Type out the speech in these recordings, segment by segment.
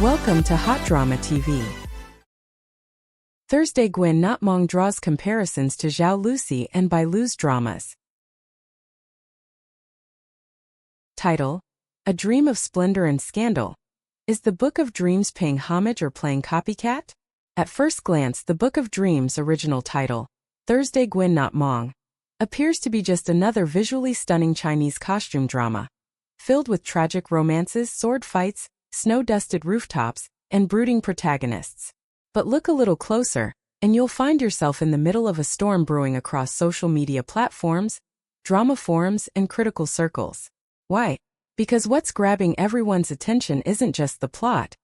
Welcome to Hot Drama TV. Thursday Quyen Not Mong draws comparisons to Zhao Lusi and Bai Lu's dramas. Title: A Dream of Splendor and Scandal. Is the Book of Dreams paying homage or playing copycat? At first glance, the Book of Dreams' original title, Thursday Quyen Not Mong, appears to be just another visually stunning Chinese costume drama, filled with tragic romances, sword fights, snow-dusted rooftops, and brooding protagonists. But look a little closer, and you'll find yourself in the middle of a storm brewing across social media platforms, drama forums, and critical circles. Why? Because what's grabbing everyone's attention isn't just the plot,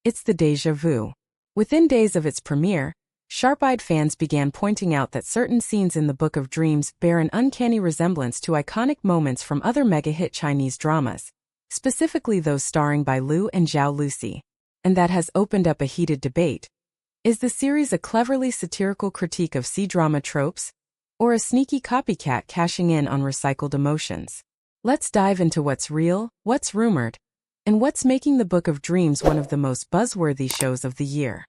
it's the déjà vu. Within days of its premiere, sharp-eyed fans began pointing out that certain scenes in the Book of Dreams bear an uncanny resemblance to iconic moments from other mega-hit Chinese dramas, specifically those starring Bai Lu and Zhao Lusi. And that has opened up a heated debate. Is the series a cleverly satirical critique of C-drama tropes, or a sneaky copycat cashing in on recycled emotions? Let's dive into what's real, what's rumored, and what's making the Book of Dreams one of the most buzzworthy shows of the year.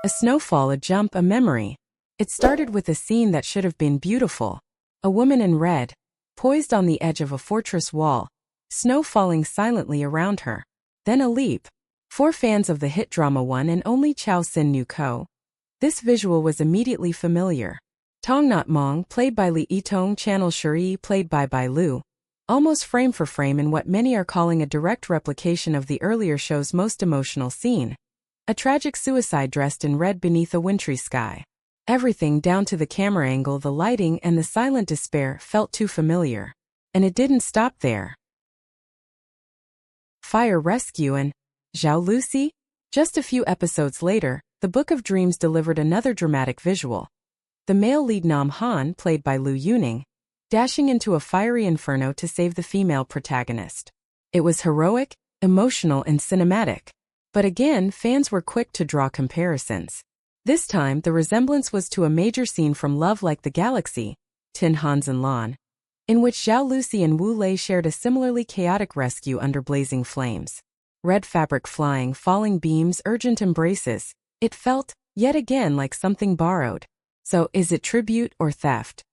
A snowfall, a jump, a memory. It started with a scene that should have been beautiful. A woman in red, poised on the edge of a fortress wall, snow falling silently around her. Then a leap. For fans of the hit drama one and only Chao Sin Nu Ko, this visual was immediately familiar. Tong Not Mong, played by Li Yitong, Channel Shuri, played by Bai Lu, almost frame for frame in what many are calling a direct replication of the earlier show's most emotional scene. A tragic suicide dressed in red beneath a wintry sky. Everything down to the camera angle, the lighting, and the silent despair felt too familiar. And it didn't stop there. Fire rescue and Zhao Lusi? Just a few episodes later, the Book of Dreams delivered another dramatic visual. The male lead Nam Han, played by Lu Yuning, dashing into a fiery inferno to save the female protagonist. It was heroic, emotional, and cinematic. But again, fans were quick to draw comparisons. This time, the resemblance was to a major scene from Love Like the Galaxy, Tin Han and Lan, in which Zhao Lusi and Wu Lei shared a similarly chaotic rescue under blazing flames. Red fabric flying, falling beams, urgent embraces. It felt, yet again, like something borrowed. So, is it tribute or theft?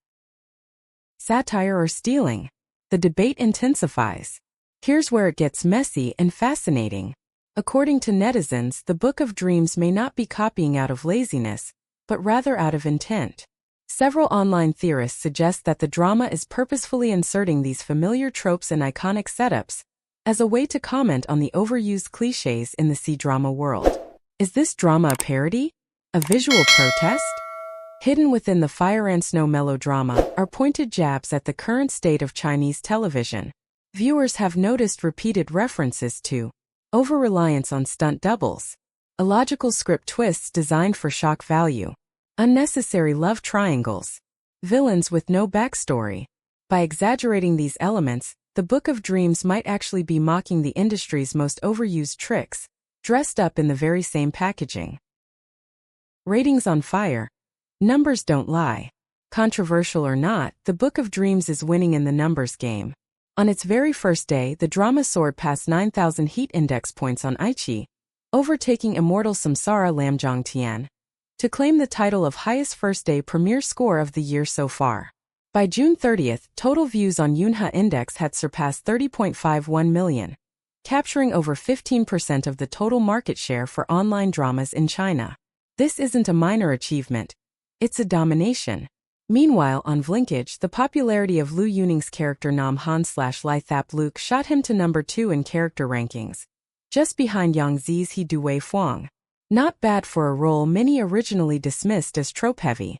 Satire or stealing? The debate intensifies. Here's where it gets messy and fascinating. According to netizens, the Book of Dreams may not be copying out of laziness, but rather out of intent. Several online theorists suggest that the drama is purposefully inserting these familiar tropes and iconic setups as a way to comment on the overused clichés in the C-drama world. Is this drama a parody? A visual protest? Hidden within the fire and snow melodrama are pointed jabs at the current state of Chinese television. Viewers have noticed repeated references to over-reliance on stunt doubles, illogical script twists designed for shock value, unnecessary love triangles, villains with no backstory. By exaggerating these elements, the Book of Dreams might actually be mocking the industry's most overused tricks, dressed up in the very same packaging. Ratings on fire. Numbers don't lie. Controversial or not, the Book of Dreams is winning in the numbers game. On its very first day, the drama soared past 9,000 heat index points on Aichi, overtaking Immortal Samsara Lamjong Tian, to claim the title of highest first-day premiere score of the year so far. By June 30th, total views on Yunhe Index had surpassed 30.51 million, capturing over 15% of the total market share for online dramas in China. This isn't a minor achievement. It's a domination. Meanwhile, on Vlinkage, the popularity of Lu Yuning's character Nam Han/Lai Thap Luke shot him to number 2 in character rankings, just behind Yang Zi's He Dui Fuang. Not bad for a role many originally dismissed as trope-heavy.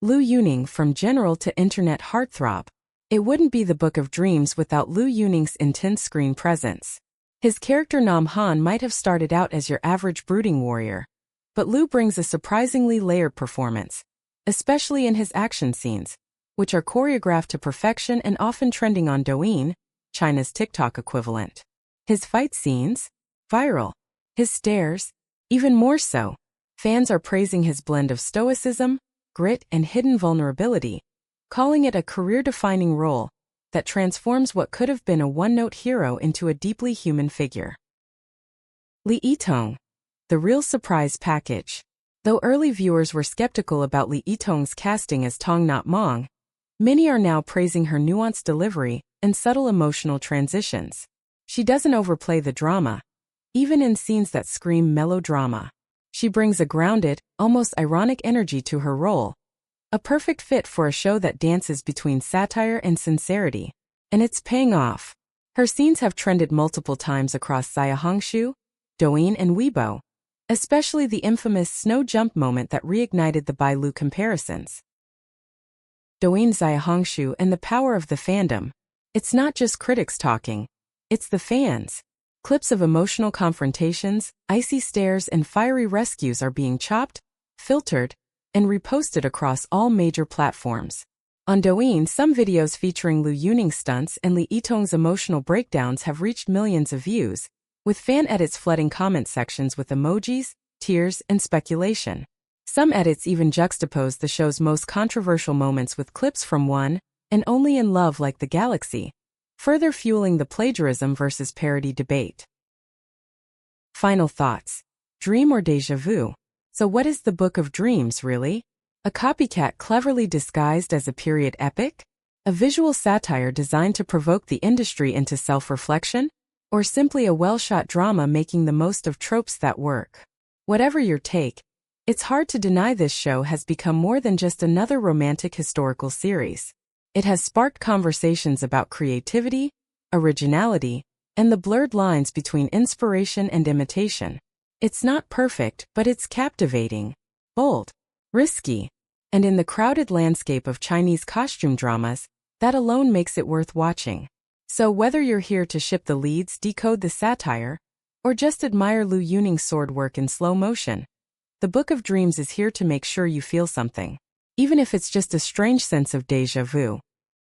Lu Yuning, from general to internet heartthrob. It wouldn't be the Book of Dreams without Lu Yuning's intense screen presence. His character Nam Han might have started out as your average brooding warrior, but Lu brings a surprisingly layered performance, especially in his action scenes, which are choreographed to perfection and often trending on Douyin, China's TikTok equivalent. His fight scenes? Viral. His stares? Even more so. Fans are praising his blend of stoicism, grit, and hidden vulnerability, calling it a career-defining role, that transforms what could have been a one-note hero into a deeply human figure. Li Yitong, the real surprise package. Though early viewers were skeptical about Li Yitong's casting as Tong not Mong, many are now praising her nuanced delivery and subtle emotional transitions. She doesn't overplay the drama, even in scenes that scream melodrama. She brings a grounded, almost ironic energy to her role, a perfect fit for a show that dances between satire and sincerity. And it's paying off. Her scenes have trended multiple times across Xiaohongshu, Douyin and Weibo, especially the infamous snow jump moment that reignited the Bai Lu comparisons. Douyin Xiaohongshu and the power of the fandom. It's not just critics talking, it's the fans. Clips of emotional confrontations, icy stares and fiery rescues are being chopped, filtered, and reposted across all major platforms. On Douyin, some videos featuring Lu Yuning's stunts and Li Yitong's emotional breakdowns have reached millions of views, with fan edits flooding comment sections with emojis, tears, and speculation. Some edits even juxtapose the show's most controversial moments with clips from One and Only in Love Like the Galaxy, further fueling the plagiarism versus parody debate. Final thoughts. Dream or déjà vu? So what is the Book of Dreams, really? A copycat cleverly disguised as a period epic? A visual satire designed to provoke the industry into self-reflection? Or simply a well-shot drama making the most of tropes that work? Whatever your take, it's hard to deny this show has become more than just another romantic historical series. It has sparked conversations about creativity, originality, and the blurred lines between inspiration and imitation. It's not perfect, but it's captivating, bold, risky, and in the crowded landscape of Chinese costume dramas, that alone makes it worth watching. So whether you're here to ship the leads, decode the satire, or just admire Lu Yuning's sword work in slow motion, the Book of Dreams is here to make sure you feel something, even if it's just a strange sense of déjà vu.